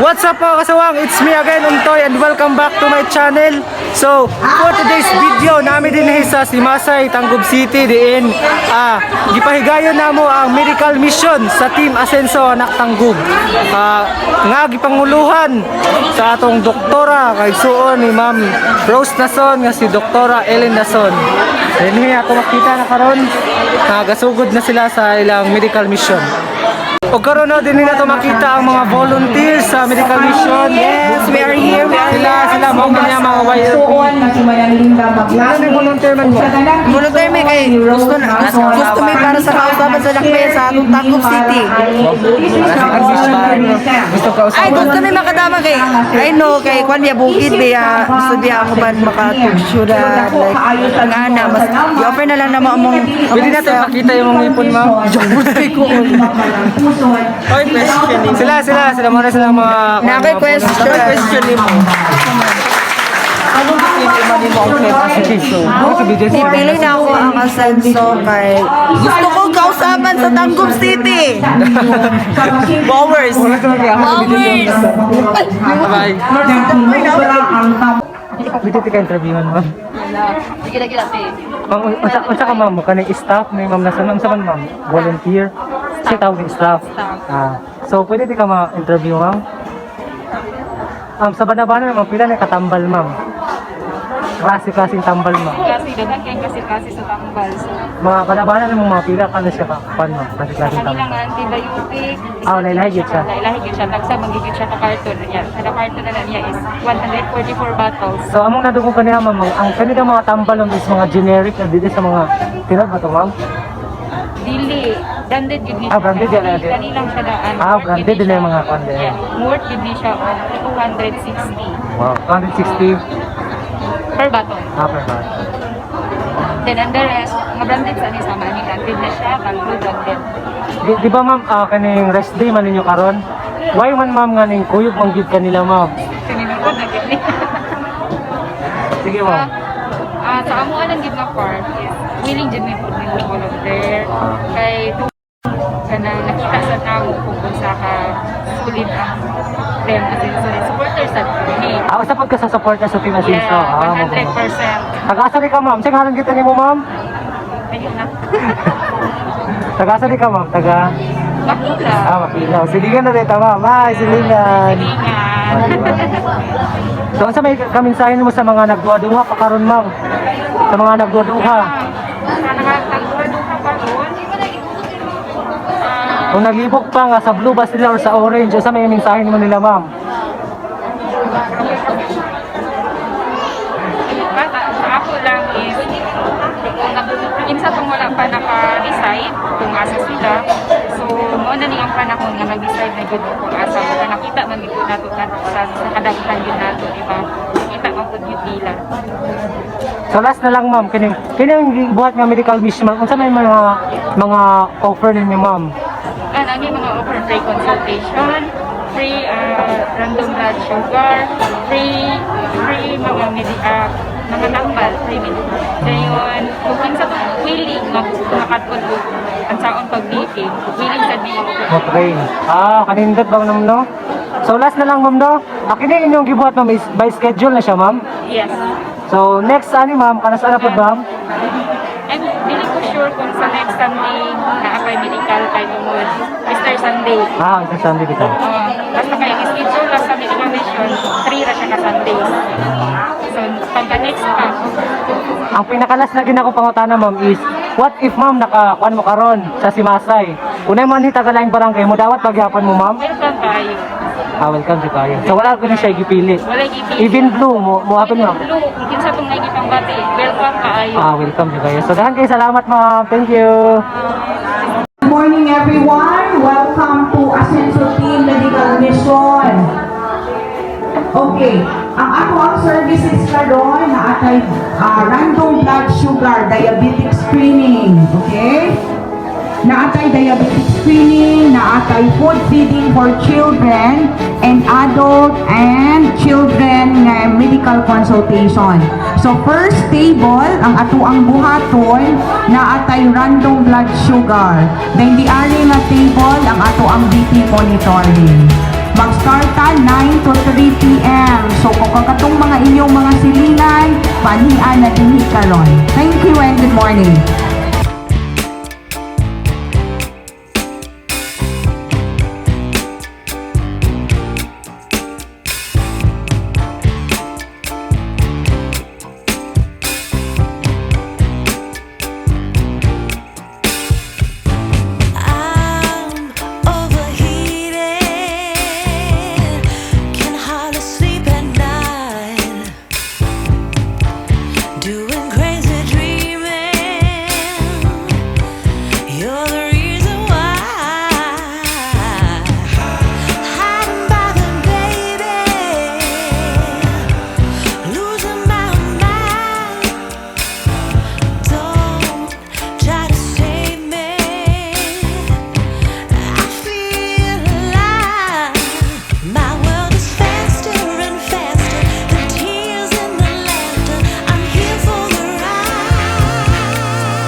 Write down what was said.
What's up mga kasawang? It's me again, Untoy, and welcome back to my channel. So, for today's video, namin din sa Simasay, Tangub City, diin gipahigayon namo ang medical mission sa Team Asenso Anak Tangub. Nga gipanguluhan sa atong doktora kay suon ni Ma'am Rose Nason nga si Doktora Ellen Nason. Dinhi ato makita na karon, nagasugod na sila sa ilang medical mission. O karon na din nila to makita ang mga volunteers sa medical mission. Yes, we are here. Sila mo niya mga YLP. Volunteer man mo. Volunteer may kay gusto may para sa kausaban sa lakmay sa atong Tangub City. Gusto ka Ay, gusto may makadama kay I know kay kwan niya bukid biya gusto biya ako man makatugsura like ang ana mas i-offer na lang na mo among pwede natin makita yung mga ipon, ma'am. Oy, question Sila muna sila mga question mo. anong pipili mo ang Asenso? Pipili na ako ang Asenso kay gusto ko kausaban sa Tangub City. Bowers. Bye. Dito ka interviewan, ma'am. Unsa ka, ma'am? Kanang staff ni Ma'am Nason, unsa man, ma'am? Volunteer? Kasi tawag ni staff. So pwede di ka ma-interview, ma'am? Sa bana-bana naman, pila na katambal, ma'am? Klase-klaseng tambal, ma'am. Kasi sa tambal. So, Mga bana-bana naman mga pila ka na siya kapan, ma'am? Klase-klaseng tambal. kanilang antibiotic. Lahi-lahi yun siya. Lahi-lahi siya. Tagsa magigit siya sa carton niya. Sa carton na niya is 144 bottles. So among nadugo kaniya, ma'am, ang kanilang mga tambal is mga generic na dito sa mga tinag ba ito, ma'am? Dili. Branded yun niya. Branded yan, branded. Kanilang siya daan. Branded din yung mga konde. Yeah. Worth yun niya siya on 260 Wow, 160 per bottle. per bag. Then and the rest, mga branded sa niya sa maning branded na siya. Kalbo branded. Di ba, ma'am, kaning rest day man ninyo karon? Why man, ma'am, nga ning kuyog manggid kanila, ma'am? Kanilang ko na gini. Sige, ma'am. Sa amuan ang gitna part is willing din may food ng volunteer. Kay kanang nakita sa tao kung sa ka sulit ang them kasi supporters sa team. Sa pagkasasupport sa Team Asenso. Yeah, 100%. Tagasa di ka, ma'am. Sige, halang kita ni mo, ma'am. Ayun na. Tagasa di ka, ma'am. Makula. Mapilaw. Silingan na rin, ma'am. Silingan. Silingan. So, sa may kaminsahin mo sa mga nagduha-duha pa karon, ma'am? Sa mga nagduha-duha. Nagduha pa ron. Kung naglibog pa nga sa blue ba sila or sa orange, sa may mensahe mo nila, ma'am? Ako lang is insa tong wala pa naka-decide kung asa sila. So, mo na niyang panahon nga mag-decide na gud kung asa mo nakita man gid nato sa kadagutan gid nato, di ba? Kita mo pud gid nila. So last na lang, ma'am, kining buhat nga medical mission, ma'am, unsa may mga offer ninyo, ma'am? Ang mga offer free consultation, free random blood sugar, free mga tambal, free medical. Dayon, kung kinsa to willing makatod ang saon pag-meeting, willing sa di Okay. Kanindot bang, ma'am, no? So last na lang, ma'am, no? Kini inyong gibuhat, ma'am, is by schedule na siya, ma'am? Yes. So next ma'am, kanasana po, ma'am? I'm really ko sure kung sa next Sunday na apay medical kay tungod Mr. Sunday. Sa Sunday dito. Basta kaya schedule lang sa medical mission, 3 ra siya ka Sunday. So pagka next pa, Ang pinakalas na ginako pangutana, ma'am, is what if, ma'am, nakakuan mo karon sa Simasay? Unay man hita ka laing barangay mo, dawat pagyapon mo, ma'am? welcome kayo. Welcome si kayo. So wala ko na siya gipili. Wala gipili. Even blue mo hapon, ma'am? Blue, kinsa tong nagipang bati, welcome kayo. Welcome si kayo. So dahan kayo salamat, ma'am. Thank you. Good morning everyone. Welcome to Asenso Team Medical Mission. Okay, ang ako ang services karon na atay random blood sugar diabetic screening, okay? Na atay diabetic screening, na atay food feeding for children and adult and children na medical consultation. So first table ang atuang buhaton na atay random blood sugar. Then di ari nga table ang atuang BP monitoring. Mag-start tayo 9 to 3 p.m. So kung kakatong mga inyong mga silingan, panhian na dinhi karon. Thank you and good morning.